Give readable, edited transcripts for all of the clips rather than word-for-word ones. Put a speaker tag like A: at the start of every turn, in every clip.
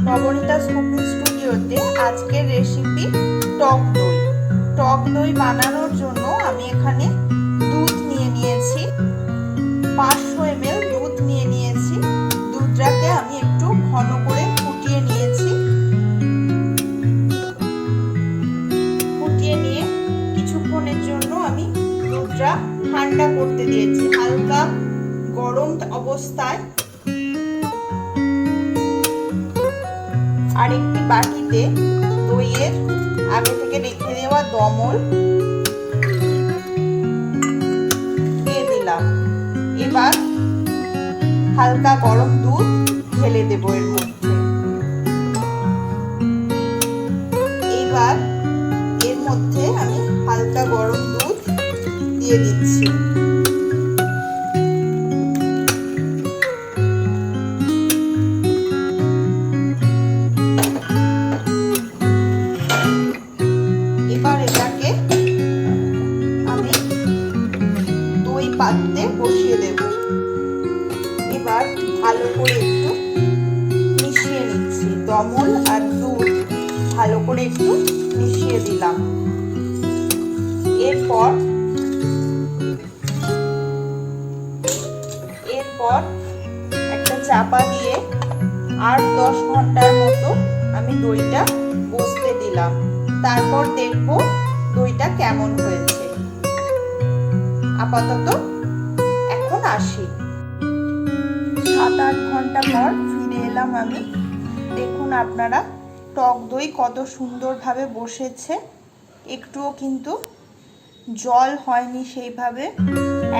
A: নবনীতাস cooking স্টুডিওতে আজকের recipe টক দই। টক দই বানানোর জন্য আমি এখানে দুধ নিয়ে নিয়েছি, 500 ml দুধ নিয়ে নিয়েছি। দুধটাকে আমি একটু ঘন করে ফুটিয়ে নিয়েছি। ফুটিয়ে নিয়ে কিছুক্ষণের জন্য আমি দুধটা ঠান্ডা করতে দিয়েছি। হালকা গরম অবস্থায় আরেকটি বাটিতে দইয়ের আগে থেকে রেখে দেওয়া দমল দিয়ে দিলাম। এবার হালকা গরম দুধ ঢেলে দেবো এর মধ্যে। এবার এর মধ্যে আমি হালকা গরম দুধ দিয়ে দিচ্ছি। পাত্রে বসিয়ে দেব। এবার ভালো করে একটু মিশিয়ে নিচ্ছি। দমল আর দুধ ভালো করে একটু মিশিয়ে দিলাম। এরপর একটা চাপা দিয়ে 8-10 ঘন্টার মতো আমি দইটা বসতে দিলাম। তারপর দেখব দইটা কেমন হয়েছে। আপাতত এখন আসি। 7-8 ঘন্টা পর ফিরে এলাম আমি। দেখুন আপনারা টক দই কত সুন্দরভাবে বসেছে, একটুও কিন্তু জল হয়নি, সেইভাবে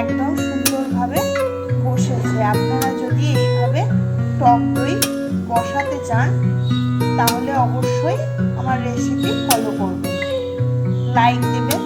A: একদম সুন্দরভাবে বসেছে। আপনারা যদি এইভাবে টক দই বসাতে চান তাহলে অবশ্যই আমার রেসিপি ফলো করবেন, লাইক দেবেন।